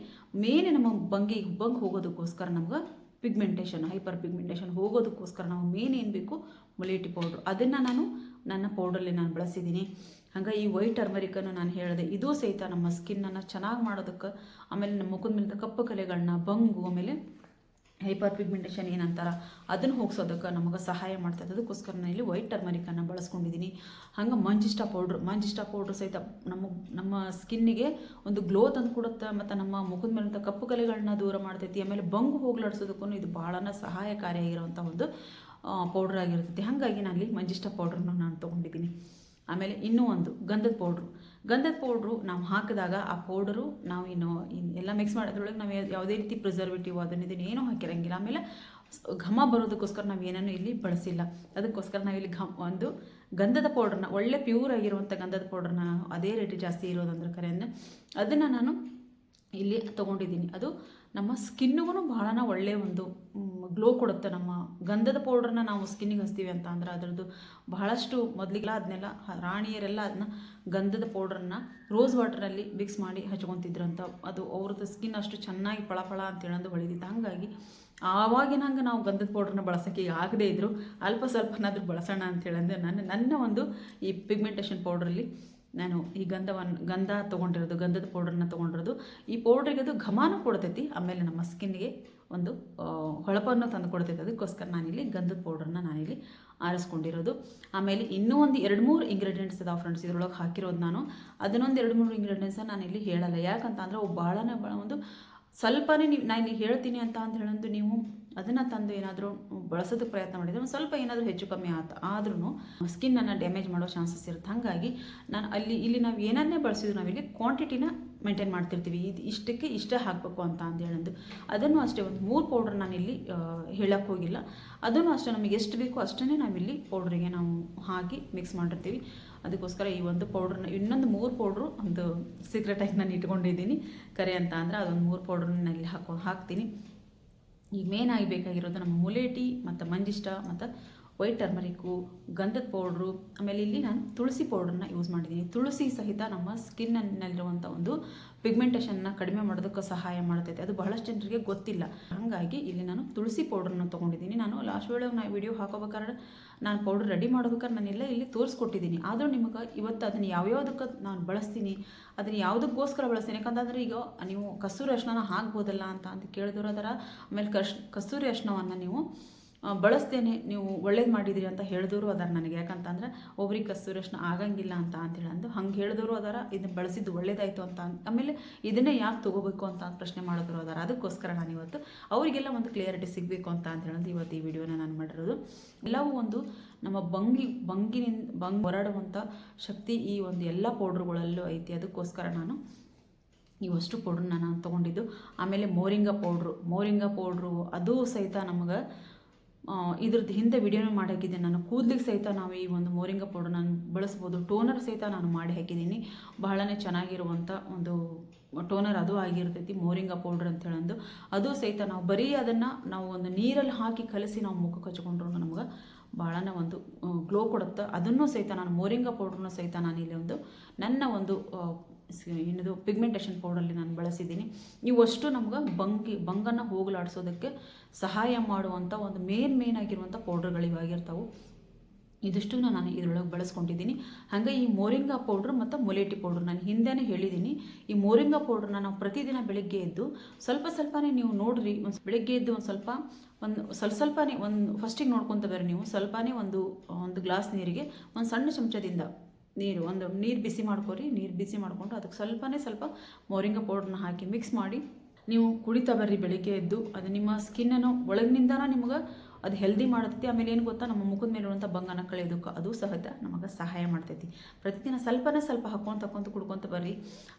ನಮ್ಮ ಬಂಗ್ ಹೋಗೋದಕ್ಕೋಸ್ಕರ ನಮ್ಗೆ ಪಿಗ್ಮೆಂಟೇಷನ್, ಹೈಪರ್ ಪಿಗ್ಮೆಂಟೇಷನ್ ಹೋಗೋದಕ್ಕೋಸ್ಕರ ನಾವು ಏನು ಬೇಕು ಮುಲೆಟಿ ಪೌಡ್ರು, ಅದನ್ನು ನಾನು ನನ್ನ ಪೌಡ್ರಲ್ಲಿ ನಾನು ಬಳಸಿದ್ದೀನಿ. ಹಾಗೆ ಈ ವೈಟ್ ಟರ್ಮರಿಕನ್ನು ನಾನು ಹೇಳಿದೆ, ಇದೂ ಸಹಿತ ನಮ್ಮ ಸ್ಕಿನ್ನನ್ನು ಚೆನ್ನಾಗಿ ಮಾಡೋದಕ್ಕೆ, ಆಮೇಲೆ ನಮ್ಮ ಮುಖದ ಮೇಲೆ ಕಪ್ಪು ಕಲೆಗಳನ್ನ, ಬಂಗು, ಆಮೇಲೆ ಹೈಪರ್ ಪಿಗ್ಮೆಂಟೇಷನ್ ಏನಂತಾರ ಅದನ್ನು ಹೋಗಿಸೋದಕ್ಕೆ ನಮಗೆ ಸಹಾಯ ಮಾಡ್ತದೆ. ಅದಕ್ಕೋಸ್ಕರ ನಾನು ಇಲ್ಲಿ ವೈಟ್ ಟರ್ಮರಿಕನ್ನು ಬಳಸ್ಕೊಂಡಿದ್ದೀನಿ. ಹಂಗೆ ಮಂಜಿಷ್ಟ ಪೌಡ್ರು ಸಹಿತ ನಮ್ಮ ಸ್ಕಿನ್ನಿಗೆ ಒಂದು ಗ್ಲೋ ತಂದು ಕೊಡುತ್ತೆ, ಮತ್ತು ನಮ್ಮ ಮುಖದ ಮೇಲಿಂದ ಕಪ್ಪು ಕಲೆಗಳನ್ನ ದೂರ ಮಾಡ್ತೈತಿ. ಆಮೇಲೆ ಬಂಗು ಹೋಗ್ಲಾಡ್ಸೋದಕ್ಕೂ ಇದು ಭಾಳನ ಸಹಾಯಕಾರಿಯಾಗಿರುವಂಥ ಒಂದು ಪೌಡ್ರ್ ಆಗಿರ್ತೈತಿ. ಹಾಗಾಗಿ ನಾನು ಇಲ್ಲಿ ಮಂಜಿಷ್ಟ ಪೌಡ್ರನ್ನು ನಾನು ತೊಗೊಂಡಿದ್ದೀನಿ. ಆಮೇಲೆ ಇನ್ನೂ ಒಂದು ಗಂಧದ ಪೌಡ್ರು ನಾವು ಹಾಕಿದಾಗ ಆ ಪೌಡರು ನಾವು ಎಲ್ಲ ಮಿಕ್ಸ್ ಮಾಡೋದ್ರೊಳಗೆ ನಾವು ಯಾವುದೇ ರೀತಿ ಪ್ರಿಸರ್ವೇಟಿವ್ ಇದನ್ನು ಏನೂ ಹಾಕಿರಂಗಿಲ್ಲ. ಆಮೇಲೆ ಘಮ ಬರೋದಕ್ಕೋಸ್ಕರ ನಾವು ಏನನ್ನೂ ಇಲ್ಲಿ ಬಳಸಿಲ್ಲ. ಅದಕ್ಕೋಸ್ಕರ ನಾವಿಲ್ಲಿ ಒಂದು ಗಂಧದ ಪೌಡ್ರನ್ನ, ಒಳ್ಳೆ ಪ್ಯೂರ್ ಆಗಿರುವಂಥ ಗಂಧದ ಪೌಡ್ರನ್ನ, ಅದೇ ರೇಟ್ ಜಾಸ್ತಿ ಇರೋದಂದ್ರೆ ಕರೆಯನ್ನು ಅದನ್ನು ನಾನು ಇಲ್ಲಿ ತೊಗೊಂಡಿದ್ದೀನಿ. ಅದು ನಮ್ಮ ಸ್ಕಿನ್ನಿಗೂ ಬಹಳ ಒಳ್ಳೆಯ ಒಂದು ಗ್ಲೋ ಕೊಡುತ್ತೆ. ನಮ್ಮ ಗಂಧದ ಪೌಡ್ರನ್ನ ನಾವು ಸ್ಕಿನ್ನಿಗೆ ಹಚ್ತೀವಿ ಅಂತ ಅಂದ್ರೆ ಅದರದ್ದು ಬಹಳಷ್ಟು ಮೊದಲಿಗೆಲ್ಲ ಅದನ್ನೆಲ್ಲ ರಾಣಿಯರೆಲ್ಲ ಅದನ್ನ ಗಂಧದ ಪೌಡ್ರನ್ನ ರೋಸ್ ವಾಟರಲ್ಲಿ ಮಿಕ್ಸ್ ಮಾಡಿ ಹಚ್ಕೊತಿದ್ರಂತ. ಅದು ಅವ್ರದ್ದು ಸ್ಕಿನ್ ಅಷ್ಟು ಚೆನ್ನಾಗಿ ಫಳ ಅಂತ ಹೇಳಂದು ಹೊಳಿದಿತ್ತು. ಹಾಗಾಗಿ ಆವಾಗಿನಂಗೆ ನಾವು ಗಂಧದ ಪೌಡ್ರನ್ನ ಬಳಸೋಕ್ಕೆ ಆಗದೇ ಇದ್ದರು ಅಲ್ಪ ಸ್ವಲ್ಪನಾದರೂ ಬಳಸೋಣ ಅಂತ ಹೇಳಂದು ನನ್ನ ಒಂದು ಈ ಪಿಗ್ಮೆಂಟೇಷನ್ ಪೌಡ್ರಲ್ಲಿ ನಾನು ಈ ಗಂಧ ತೊಗೊಂಡಿರೋದು, ಗಂಧದ ಪೌಡ್ರನ್ನ ತೊಗೊಂಡಿರೋದು. ಈ ಪೌಡ್ರಿಗೆ ಅದು ಘಮಾನ ಕೊಡ್ತೈತಿ, ಆಮೇಲೆ ನಮ್ಮ ಸ್ಕಿನ್ಗೆ ಒಂದು ಹೊಳಪನ್ನು ತಂದು ಕೊಡ್ತೈತೆ. ಅದಕ್ಕೋಸ್ಕರ ನಾನಿಲ್ಲಿ ಗಂಧದ ಪೌಡ್ರನ್ನ ನಾನಿಲ್ಲಿ ಆರಿಸ್ಕೊಂಡಿರೋದು. ಆಮೇಲೆ ಇನ್ನೂ ಒಂದು 2-3 ಇಂಗ್ರೀಡಿಯೆಂಟ್ಸ್ ಇದಾವೆ ಫ್ರೆಂಡ್ಸ್ ಇದ್ರೊಳಗೆ ಹಾಕಿರೋದು. ನಾನು ಅದನ್ನೊಂದು 2-3 ಇಂಗ್ರೀಡಿಯೆಂಟ್ಸನ್ನು ನಾನಿಲ್ಲಿ ಹೇಳಲ್ಲ. ಯಾಕಂತ ಅಂದ್ರೆ ಅವು ಭಾಳ ಒಂದು ಸ್ವಲ್ಪನೇ ನಾನು ಇಲ್ಲಿ ಹೇಳ್ತೀನಿ ಅಂತ ಹೇಳಂದು ನೀವು ಅದನ್ನು ತಂದು ಏನಾದರೂ ಬಳಸೋದಕ್ಕೆ ಪ್ರಯತ್ನ ಮಾಡಿದರೆ ಒಂದು ಸ್ವಲ್ಪ ಏನಾದರೂ ಹೆಚ್ಚು ಕಮ್ಮಿ ಆದ್ರೂ ಸ್ಕಿನ್ನನ್ನು ಡ್ಯಾಮೇಜ್ ಮಾಡೋ ಚಾನ್ಸಸ್ ಇರುತ್ತೆ. ಹಾಗಾಗಿ ನಾನು ಇಲ್ಲಿ ನಾವು ಏನನ್ನೇ ಬಳಸಿದ್ರು ನಾವಿಲ್ಲಿ ಕ್ವಾಂಟಿಟಿನ ಮೇಂಟೈನ್ ಮಾಡ್ತಿರ್ತೀವಿ. ಇಷ್ಟಕ್ಕೆ ಇಷ್ಟೇ ಹಾಕಬೇಕು ಅಂತ ಹೇಳಂದು ಅದನ್ನು ಅಷ್ಟೇ ಒಂದು 3 ಪೌಡ್ರ್ ನಾನಿಲ್ಲಿ ಹೇಳಕ್ಕೆ ಹೋಗಿಲ್ಲ. ಅದನ್ನು ಅಷ್ಟೇ ನಮಗೆ ಎಷ್ಟು ಬೇಕೋ ಅಷ್ಟೇ ನಾವಿಲ್ಲಿ ಪೌಡ್ರಿಗೆ ನಾವು ಹಾಕಿ ಮಿಕ್ಸ್ ಮಾಡಿರ್ತೀವಿ. ಅದಕ್ಕೋಸ್ಕರ ಈ ಒಂದು ಪೌಡ್ರನ್ನ ಇನ್ನೊಂದು 3 ಪೌಡ್ರು ಒಂದು ಸೀಕ್ರೆಟಾಗಿ ನಾನು ಇಟ್ಕೊಂಡಿದ್ದೀನಿ. ಕರೆ ಅಂತ ಅಂದ್ರೆ ಅದೊಂದು 3 ಪೌಡ್ರನ್ನ ನಾನು ಇಲ್ಲಿ ಹಾಕ್ತೀನಿ. ಈಗ ಮೇನ್ ಆಗಿ ಬೇಕಾಗಿರೋದು ನಮ್ಮ ಮುಲೇಟಿ ಮತ್ತು ಮಂಜಿಷ್ಟ ಮತ್ತು ವೈಟ್ ಟರ್ಮರಿಕ್ಕು, ಗಂಧದ ಪೌಡ್ರು, ಆಮೇಲೆ ಇಲ್ಲಿ ನಾನು ತುಳಸಿ ಪೌಡ್ರನ್ನ ಯೂಸ್ ಮಾಡಿದ್ದೀನಿ. ತುಳಸಿ ಸಹಿತ ನಮ್ಮ ಸ್ಕಿನ್ನಲ್ಲಿರುವಂಥ ಒಂದು ಪಿಗ್ಮೆಂಟೇಷನ್ನ ಕಡಿಮೆ ಮಾಡೋದಕ್ಕೆ ಸಹಾಯ ಮಾಡ್ತೈತೆ. ಅದು ಬಹಳಷ್ಟು ಜನರಿಗೆ ಗೊತ್ತಿಲ್ಲ. ಹಾಗಾಗಿ ಇಲ್ಲಿ ನಾನು ತುಳಸಿ ಪೌಡ್ರನ್ನ ತೊಗೊಂಡಿದ್ದೀನಿ. ನಾನು ಲಾಸ್ಟ್ ವೇಳೆ ನಾನು ವಿಡಿಯೋ ಹಾಕೋಬೇಕಾದ್ರೆ ನಾನು ಪೌಡ್ರ್ ರೆಡಿ ಮಾಡ್ಬೇಕಾದ್ರೆ ನಾನೆಲ್ಲ ಇಲ್ಲಿ ತೋರಿಸ್ಕೊಟ್ಟಿದ್ದೀನಿ. ಆದರೂ ನಿಮಗೆ ಇವತ್ತು ಅದನ್ನು ಯಾವ್ಯಾವುದಕ್ಕೆ ನಾನು ಬಳಸ್ತೀನಿ, ಅದನ್ನು ಯಾವುದಕ್ಕೋಸ್ಕರ ಬಳಸ್ತೀನಿ. ಯಾಕಂತಂದರೆ ಈಗ ನೀವು ಕಸ್ತೂರಿ ಅರಿಶಿನ ಹಾಕ್ಬೋದಲ್ಲ ಅಂತ ಕೇಳಿದ್ರು ಅದರ ಆಮೇಲೆ ಕಸ್ತೂರಿ ಅರಿಶಿನವನ್ನು ನೀವು ಬಳಸ್ತೇನೆ ನೀವು ಒಳ್ಳೇದು ಮಾಡಿದಿರಿ ಅಂತ ಹೇಳಿದವರು ಅದಾರ ನನಗೆ. ಯಾಕಂತಂದ್ರೆ ಒಬ್ರಿಗೆ ಕಸ್ತೂರಿ ಅರಿಶಿನ ಆಗಂಗಿಲ್ಲ ಅಂತ ಹೇಳಂದು ಹಂಗೆ ಹೇಳಿದವರು ಅದಾರ. ಇದನ್ನು ಬಳಸಿದ್ದು ಒಳ್ಳೇದಾಯಿತು ಅಂತ ಆಮೇಲೆ ಇದನ್ನೇ ಯಾಕೆ ತೊಗೋಬೇಕು ಅಂತ ಪ್ರಶ್ನೆ ಮಾಡಿದ್ರು ಅದಾರ. ಅದಕ್ಕೋಸ್ಕರ ನಾನು ಇವತ್ತು ಅವರಿಗೆಲ್ಲ ಒಂದು ಕ್ಲಿಯರಿಟಿ ಸಿಗಬೇಕು ಅಂತ ಹೇಳಂದು ಇವತ್ತು ಈ ವಿಡಿಯೋನ ನಾನು ಮಾಡಿರೋದು. ಎಲ್ಲವೂ ಒಂದು ನಮ್ಮ ಬಂಗಿನಿಂದ ಹೊರಡುವಂಥ ಶಕ್ತಿ ಈ ಒಂದು ಎಲ್ಲ ಪೌಡ್ರುಗಳಲ್ಲೂ ಐತಿ. ಅದಕ್ಕೋಸ್ಕರ ನಾನು ಇವಷ್ಟು ಪೌಡ್ರನ್ನ ನಾನು ತೊಗೊಂಡಿದ್ದು. ಆಮೇಲೆ ಮೋರಿಂಗಾ ಪೌಡ್ರು ಅದು ಸಹಿತ ನಮಗೆ ಇದ್ರದ್ದು ಹಿಂದೆ ವಿಡಿಯೋನ ಮಾಡಿ ಹಾಕಿದ್ದೀನಿ ನಾನು. ಕೂದಲಿಗೆ ಸಹಿತ ನಾವು ಈ ಒಂದು ಮೋರಿಂಗಾ ಪೌಡರ್ ನಾನು ಬಳಸ್ಬೋದು. ಟೋನರ್ ಸಹಿತ ನಾನು ಮಾಡಿ ಹಾಕಿದ್ದೀನಿ. ಬಹಳನೇ ಚೆನ್ನಾಗಿರುವಂಥ ಒಂದು ಟೋನರ್ ಅದು ಆಗಿರ್ತೈತಿ ಮೋರಿಂಗಾ ಪೌಡ್ರ್ ಅಂತ ಹೇಳಂದು. ಅದು ಸಹಿತ ನಾವು ಬರೀ ಅದನ್ನು ನಾವು ಒಂದು ನೀರಲ್ಲಿ ಹಾಕಿ ಕಲಸಿ ನಾವು ಮುಖಕ್ಕೆ ಹಚ್ಕೊಂಡ್ರು ನಮ್ಗೆ ಭಾಳನೇ ಒಂದು ಗ್ಲೋ ಕೊಡುತ್ತೆ. ಅದನ್ನು ಸಹಿತ ನಾನು ಮೋರಿಂಗಾ ಪೌಡ್ರನ್ನು ಸಹಿತ ನಾನು ಇಲ್ಲಿ ಒಂದು ನನ್ನ ಒಂದು ಏನದು ಪಿಗ್ಮೆಂಟೇಷನ್ ಪೌಡರಲ್ಲಿ ನಾನು ಬಳಸಿದ್ದೀನಿ. ಇವಷ್ಟು ನಮ್ಗೆ ಬಂಗನ್ನು ಹೋಗಲಾಡಿಸೋದಕ್ಕೆ ಸಹಾಯ ಮಾಡುವಂಥ ಒಂದು ಮೇನ್ ಆಗಿರುವಂಥ ಪೌಡ್ರ್ಗಳಿವಾಗಿರ್ತಾವೆ. ಇದಿಷ್ಟು ನಾನು ಇದರೊಳಗೆ ಬಳಸ್ಕೊಂಡಿದ್ದೀನಿ. ಹಾಗೆ ಈ ಮೋರಿಂಗಾ ಪೌಡ್ರ್ ಮತ್ತು ಮುಲೇಟಿ ಪೌಡ್ರ್ ನಾನು ಹಿಂದೆನೇ ಹೇಳಿದ್ದೀನಿ. ಈ ಮೋರಿಂಗಾ ಪೌಡ್ರನ್ನ ನಾವು ಪ್ರತಿದಿನ ಬೆಳಗ್ಗೆ ಎದ್ದು ಸ್ವಲ್ಪನೇ ನೀವು ನೋಡ್ರಿ. ಬೆಳಗ್ಗೆ ಎದ್ದು ಸ್ವಲ್ಪನೇ ಫಸ್ಟಿಗೆ ನೋಡ್ಕೊತ ಬರ್ರಿ ನೀವು. ಸ್ವಲ್ಪನೇ ಒಂದು ಗ್ಲಾಸ್ ನೀರಿಗೆ ಒಂದು ಸಣ್ಣ ಚಮಚದಿಂದ ನೀರು ಬಿಸಿ ಮಾಡ್ಕೊರಿ. ನೀರು ಬಿಸಿ ಮಾಡಿಕೊಂಡು ಅದಕ್ಕೆ ಸ್ವಲ್ಪ ಮೋರಿಂಗಾ ಪೌಡ್ರನ್ನ ಹಾಕಿ ಮಿಕ್ಸ್ ಮಾಡಿ ನೀವು ಕುಡಿತಾ ಬರ್ರಿ ಬೆಳಿಗ್ಗೆ ಎದ್ದು. ಅದು ನಿಮ್ಮ ಸ್ಕಿನ್ನನ್ನು ಒಳಗಿನಿಂದ ನಿಮ್ಗೆ ಅದು ಹೆಲ್ದಿ ಮಾಡ್ತೈತಿ. ಆಮೇಲೆ ಏನು ಗೊತ್ತಾ, ನಮ್ಮ ಮುಖದ ಮೇಲೆ ಇರುವಂಥ ಬಂಗನ ಕಳೆಯೋದಕ್ಕೆ ಅದು ಸಹಿತ ನಮಗೆ ಸಹಾಯ ಮಾಡ್ತೈತಿ. ಪ್ರತಿದಿನ ಸ್ವಲ್ಪ ಹಾಕ್ಕೊಂತ ಕುಡ್ಕೊತ ಬರ್ರಿ.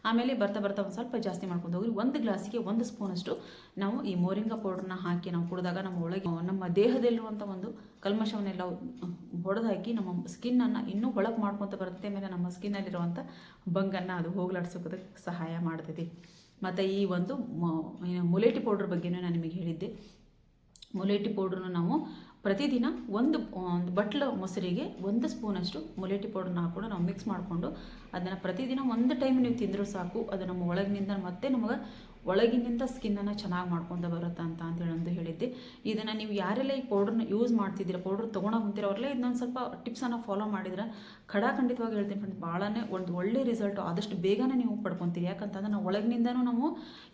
ಆಮೇಲೆ ಬರ್ತಾ ಒಂದು ಸ್ವಲ್ಪ ಜಾಸ್ತಿ ಮಾಡ್ಕೊಂಡು ಹೋಗ್ರಿ. 1 ಗ್ಲಾಸಿಗೆ 1 ಸ್ಪೂನಷ್ಟು ನಾವು ಈ ಮೋರಿಂಗಾ ಪೌಡ್ರನ್ನ ಹಾಕಿ ನಾವು ಕುಡಿದಾಗ ನಮ್ಮ ದೇಹದಲ್ಲಿರುವಂಥ ಒಂದು ಕಲ್ಮಶವನ್ನೆಲ್ಲ ಹೊಡೆದು ಹಾಕಿ ನಮ್ಮ ಸ್ಕಿನ್ನನ್ನು ಇನ್ನೂ ಹೊಳಪು ಮಾಡ್ಕೊತ ಬರುತ್ತೆ. ಆಮೇಲೆ ನಮ್ಮ ಸ್ಕಿನ್ನಲ್ಲಿರುವಂಥ ಬಂಗನ್ನು ಅದು ಹೋಗಲಾಡ್ಸೋದಕ್ಕೆ ಸಹಾಯ ಮಾಡ್ತೈತಿ. ಮತ್ತು ಈ ಒಂದು ಮುಲೇಟಿ ಪೌಡ್ರ್ ಬಗ್ಗೆನೂ ನಾನು ನಿಮಗೆ ಹೇಳಿದ್ದೆ. ಮುಲೇಟಿ ಪೌಡ್ರನ್ನ ನಾವು ಪ್ರತಿದಿನ ಒಂದು ಬಟ್ಲು ಮೊಸರಿಗೆ 1 ಸ್ಪೂನಷ್ಟು ಮುಲೇಟಿ ಪೌಡ್ರನ್ನ ಹಾಕ್ಕೊಂಡು ನಾವು ಮಿಕ್ಸ್ ಮಾಡಿಕೊಂಡು ಅದನ್ನು ಪ್ರತಿದಿನ ಒಂದು ಟೈಮ್ ನೀವು ತಿಂದರೂ ಸಾಕು. ಅದು ನಮ್ಮ ಒಳಗಿನಿಂದ ಮತ್ತೆ ನಮಗೆ ಒಳಗಿನಿಂದ ಸ್ಕಿನ್ನನ್ನು ಚೆನ್ನಾಗಿ ಮಾಡ್ಕೊಂಡು ಬರುತ್ತೆ ಅಂತ ಹೇಳಂದು ಹೇಳಿದ್ದೆ. ಇದನ್ನು ನೀವು ಯಾರೆಲ್ಲ ಈ ಪೌಡ್ರನ್ನ ಯೂಸ್ ಮಾಡ್ತಿದ್ದೀರ, ಪೌಡ್ರ್ ತೊಗೊಳಕ್ಕೆ ಮುಂತಿರೋ ಅವರೆಲ್ಲ ಇದನ್ನೊಂದು ಸ್ವಲ್ಪ ಟಿಪ್ಸನ್ನು ಫಾಲೋ ಮಾಡಿದ್ರೆ ಖಂಡಿತವಾಗಿ ಹೇಳ್ತೀನಿ ಫ್ರೆಂಡ್ಸ್, ಭಾಳನೇ ಒಂದು ಒಳ್ಳೆ ರಿಸಲ್ಟು ಆದಷ್ಟು ಬೇಗನೆ ನೀವು ಪಡ್ಕೊತೀರಿ. ಯಾಕಂತಂದ್ರೆ ನಾವು ಒಳಗಿನಿಂದನೂ ನಾವು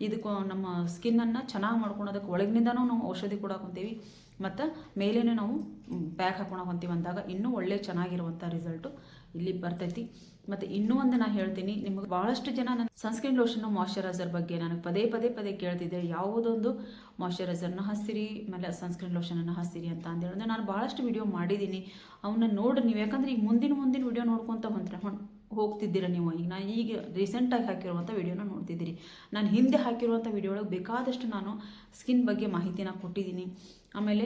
ಇದಕ್ಕೆ ನಮ್ಮ ಸ್ಕಿನ್ನನ್ನು ಚೆನ್ನಾಗಿ ಮಾಡ್ಕೊಳೋದಕ್ಕೆ ಒಳಗಿನಿಂದನೂ ನಾವು ಔಷಧಿ ಕೊಡಾಕೊಂತೀವಿ ಮತ್ತು ಮೇಲೇನೆ ನಾವು ಪ್ಯಾಕ್ ಹಾಕೊಳಕೊಂತೀವಿ ಅಂದಾಗ ಇನ್ನೂ ಒಳ್ಳೆ ಚೆನ್ನಾಗಿರುವಂಥ ರಿಸಲ್ಟು ಇಲ್ಲಿ ಬರ್ತೈತಿ. ಮತ್ತು ಇನ್ನೂ ಒಂದು ನಾನು ಹೇಳ್ತೀನಿ, ನಿಮಗೆ ಭಾಳಷ್ಟು ಜನ ನನ್ನ ಸನ್ಸ್ಕ್ರೀನ್ ಲೋಷನ್ನು ಮಾಯ್ಶ್ಚರೈಸರ್ ಬಗ್ಗೆ ನನಗೆ ಪದೇ ಕೇಳ್ತಿದ್ದೆ. ಯಾವುದೊಂದು ಮಾಯ್ಶ್ಚರೈಸರ್ನ ಹಚ್ಚಿರಿ ಆಮೇಲೆ ಸನ್ಸ್ಕ್ರೀನ್ ಲೋಷನನ್ನು ಹಚ್ಚಿರಿ ಅಂತ ಹೇಳಿದ್ರೆ ನಾನು ಭಾಳಷ್ಟು ವಿಡಿಯೋ ಮಾಡಿದ್ದೀನಿ. ಅವನ್ನ ನೋಡಿ ನೀವು, ಯಾಕಂದರೆ ಈಗ ಮುಂದಿನ ವಿಡಿಯೋ ನೋಡ್ಕೊತ ಹೋಗ್ತಿದ್ದೀರಾ ನೀವು. ಈಗ ನಾನು ಈಗ ರೀಸೆಂಟಾಗಿ ಹಾಕಿರುವಂಥ ವಿಡಿಯೋನ ನೋಡ್ತಿದ್ದೀರಿ. ನಾನು ಹಿಂದೆ ಹಾಕಿರುವಂಥ ವಿಡಿಯೋ ಒಳಗೆ ಬೇಕಾದಷ್ಟು ನಾನು ಸ್ಕಿನ್ ಬಗ್ಗೆ ಮಾಹಿತಿನ ಕೊಟ್ಟಿದ್ದೀನಿ. ಆಮೇಲೆ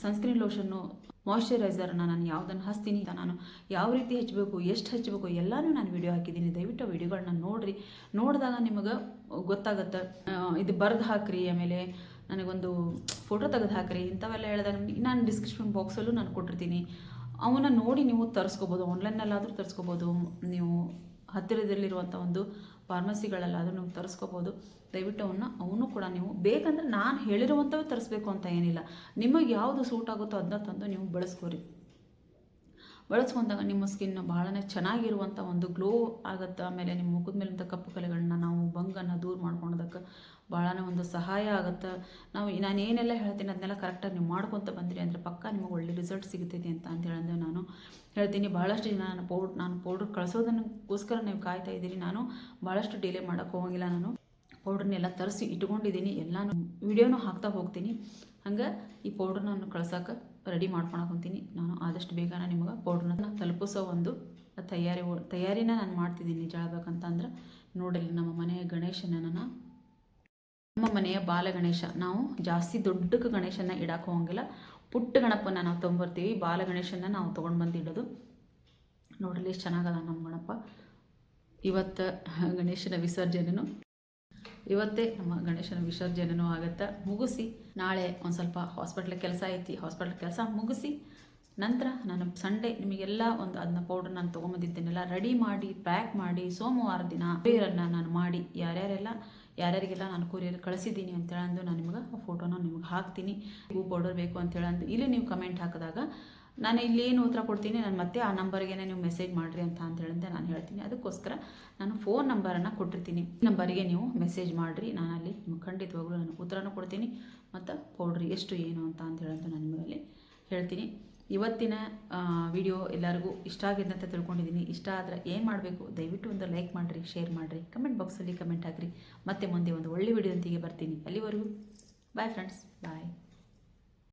ಸನ್ಸ್ಕ್ರೀನ್ ಲೋಷನ್ನು, ಮಾಯ್ಶ್ಚರೈಸರ್ನ ನಾನು ಯಾವುದನ್ನು ಹಚ್ತೀನಿ ಅಂತ, ನಾನು ಯಾವ ರೀತಿ ಹಚ್ಚಬೇಕು, ಎಷ್ಟು ಹಚ್ಚಬೇಕು ಎಲ್ಲನೂ ನಾನು ವಿಡಿಯೋ ಹಾಕಿದ್ದೀನಿ. ದಯವಿಟ್ಟು ವಿಡಿಯೋಗಳನ್ನ ನೋಡಿರಿ. ನೋಡಿದಾಗ ನಿಮಗೆ ಗೊತ್ತಾಗುತ್ತೆ. ಇದು ಬರೆದು ಹಾಕ್ರಿ, ಆಮೇಲೆ ನನಗೊಂದು ಫೋಟೋ ತೆಗೆದು ಹಾಕ್ರಿ, ಇಂಥವೆಲ್ಲ ಹೇಳಿದಾಗ ನಾನು ಡಿಸ್ಕ್ರಿಪ್ಷನ್ ಬಾಕ್ಸಲ್ಲೂ ನಾನು ಕೊಟ್ಟಿರ್ತೀನಿ. ಅವನ್ನ ನೋಡಿ ನೀವು ತರಿಸ್ಕೋಬೋದು. ಆನ್ಲೈನಲ್ಲಾದರೂ ತರಿಸ್ಕೋಬೋದು, ನೀವು ಹತ್ತಿರದಲ್ಲಿರುವಂಥ ಒಂದು ಫಾರ್ಮಸಿಗಳಲ್ಲಾದರೂ ನೀವು ತರಿಸ್ಕೋಬೋದು. ದಯವಿಟ್ಟು ಅವನು ಕೂಡ ನೀವು ಬೇಕಂದ್ರೆ ನಾನು ಹೇಳಿರುವಂಥವು ತರಿಸ್ಬೇಕು ಅಂತ ಏನಿಲ್ಲ. ನಿಮಗೆ ಯಾವುದು ಸೂಟ್ ಆಗುತ್ತೋ ಅದನ್ನ ತಂದು ನೀವು ಬಳಸ್ಕೋರಿ. ಬಳಸ್ಕೊಂಡಾಗ ನಿಮ್ಮ ಸ್ಕಿನ್ ಭಾಳನೇ ಚೆನ್ನಾಗಿರುವಂಥ ಒಂದು ಗ್ಲೋ ಆಗುತ್ತೆ. ಆಮೇಲೆ ನಿಮ್ಮ ಮುಖದ ಮೇಲಿಂದ ಕಪ್ಪು ಕಲೆಗಳನ್ನ ನಾವು ಬಂಗನ್ನು ದೂರ ಮಾಡ್ಕೊಳೋದಕ್ಕೆ ಭಾಳನೇ ಒಂದು ಸಹಾಯ ಆಗುತ್ತೆ. ನಾನು ಏನೆಲ್ಲ ಹೇಳ್ತೀನಿ ಅದನ್ನೆಲ್ಲ ಕರೆಕ್ಟಾಗಿ ನೀವು ಮಾಡ್ಕೊತ ಬಂದಿರಿ ಅಂದರೆ ಪಕ್ಕ ನಿಮಗೆ ಒಳ್ಳೆ ರಿಸಲ್ಟ್ ಸಿಗ್ತೈತಿ ಅಂತ ಹೇಳಂದ್ರೆ ನಾನು ಹೇಳ್ತೀನಿ. ಭಾಳಷ್ಟು ಜನ ನಾನು ಪೌಡ್ರ್ ಕಳಿಸೋದಕ್ಕೋಸ್ಕರ ನೀವು ಕಾಯ್ತಾ ಇದ್ದೀರಿ. ನಾನು ಭಾಳಷ್ಟು ಡಿಲೇ ಮಾಡೋಕ್ಕೆ ಹೋಗಂಗಿಲ್ಲ. ನಾನು ಪೌಡ್ರನ್ನೆಲ್ಲ ತರಿಸಿ ಇಟ್ಕೊಂಡಿದ್ದೀನಿ. ಎಲ್ಲನೂ ವಿಡಿಯೋನೂ ಹಾಕ್ತಾ ಹೋಗ್ತೀನಿ. ಹಂಗೆ ಈ ಪೌಡ್ರನ್ನ ನಾನು ಕಳ್ಸೋಕೆ ರೆಡಿ ಮಾಡ್ಕೊಳಕೊಂತೀನಿ. ನಾನು ಆದಷ್ಟು ಬೇಗನೆ ನಿಮಗೆ ಪೌಡ್ರನ್ನ ತಲುಪಿಸೋ ಒಂದು ತಯಾರಿನ ನಾನು ಮಾಡ್ತಿದ್ದೀನಿ. ನಿಜ ಹೇಳ್ಬೇಕಂತಂದ್ರೆ ನೋಡಲಿ, ನಮ್ಮ ಮನೆಯ ಗಣೇಶನ, ನಮ್ಮ ಮನೆಯ ಬಾಲ ಗಣೇಶ, ನಾವು ಜಾಸ್ತಿ ದೊಡ್ಡ ಗಣೇಶನ ಇಡಕ್ಕೆ ಹೋಗಂಗಿಲ್ಲ. ಪುಟ್ಟ ಗಣಪನ ನಾವು ತೊಗೊಂಬರ್ತೀವಿ. ಬಾಲ ಗಣೇಶನ ನಾವು ತೊಗೊಂಡು ಬಂದು ಇಡೋದು. ನೋಡಲಿ ಎಷ್ಟು ಚೆನ್ನಾಗದ ನಮ್ಮ ಗಣಪ. ಇವತ್ತು ಗಣೇಶನ ವಿಸರ್ಜನೆನೂ ಇವತ್ತೇ ನಮ್ಮ ಗಣೇಶನ ವಿಸರ್ಜನೆನೂ ಆಗುತ್ತೆ. ಮುಗಿಸಿ ನಾಳೆ ಒಂದು ಸ್ವಲ್ಪ ಹಾಸ್ಪಿಟ್ಲ್ ಕೆಲಸ ಐತಿ. ಹಾಸ್ಪಿಟ್ಲ್ ಕೆಲಸ ಮುಗಿಸಿ ನಂತರ ನಾನು ಸಂಡೇ ನಿಮಗೆಲ್ಲ ಅದನ್ನ ಪೌಡ್ರ್ ನಾನು ತೊಗೊಂಬಂದಿದ್ದೇನೆಲ್ಲ ರೆಡಿ ಮಾಡಿ ಪ್ಯಾಕ್ ಮಾಡಿ ಸೋಮವಾರ ದಿನ ಕೊರಿಯರನ್ನು ನಾನು ಮಾಡಿ ಯಾರ್ಯಾರಿಗೆಲ್ಲ ನಾನು ಕೊರಿಯರ್ ಕಳಿಸಿದ್ದೀನಿ ಅಂತೇಳಂದು ನಾನು ನಿಮ್ಗೆ ಆ ಫೋಟೋನ ನಿಮ್ಗೆ ಹಾಕ್ತೀನಿ. ಹೂ ಪೌಡರ್ ಬೇಕು ಅಂತೇಳಂದು ಇಲ್ಲಿ ನೀವು ಕಮೆಂಟ್ ಹಾಕಿದಾಗ ನಾನು ಇಲ್ಲಿ ಏನು ಉತ್ತರ ಕೊಡ್ತೀನಿ, ನಾನು ಮತ್ತೆ ಆ ನಂಬರ್ಗೆ ನೀವು ಮೆಸೇಜ್ ಮಾಡಿರಿ ಅಂತ ಹೇಳಿದ್ರೆ ನಾನು ಹೇಳ್ತೀನಿ. ಅದಕ್ಕೋಸ್ಕರ ನಾನು ಫೋನ್ ನಂಬರನ್ನು ಕೊಟ್ಟಿರ್ತೀನಿ. ಈ ನಂಬರಿಗೆ ನೀವು ಮೆಸೇಜ್ ಮಾಡಿರಿ. ನಾನು ಅಲ್ಲಿ ನಿಮ್ಗೆ ಖಂಡಿತವಾಗ್ಲೂ ನಾನು ಉತ್ತರನೂ ಕೊಡ್ತೀನಿ ಮತ್ತು ಪೌಡ್ರ್ ಎಷ್ಟು ಏನು ಅಂತ ಹೇಳಂತ ನಾನು ನಿಮಗಲ್ಲಿ ಹೇಳ್ತೀನಿ. ಇವತ್ತಿನ ವಿಡಿಯೋ ಎಲ್ಲರಿಗೂ ಇಷ್ಟ ಆಗಿದೆ ಅಂತ ತಿಳ್ಕೊಂಡಿದ್ದೀನಿ. ಇಷ್ಟ ಆದರೆ ಏನು ಮಾಡಬೇಕು, ದಯವಿಟ್ಟು ಒಂದು ಲೈಕ್ ಮಾಡಿರಿ, ಶೇರ್ ಮಾಡಿರಿ, ಕಮೆಂಟ್ ಬಾಕ್ಸಲ್ಲಿ ಕಮೆಂಟ್ ಹಾಕಿರಿ. ಮತ್ತೆ ಮುಂದೆ ಒಂದು ಒಳ್ಳೆ ವಿಡಿಯೋದೊಂದಿಗೆ ಬರ್ತೀನಿ. ಅಲ್ಲಿವರೆಗೂ ಬಾಯ್ ಫ್ರೆಂಡ್ಸ್, ಬಾಯ್.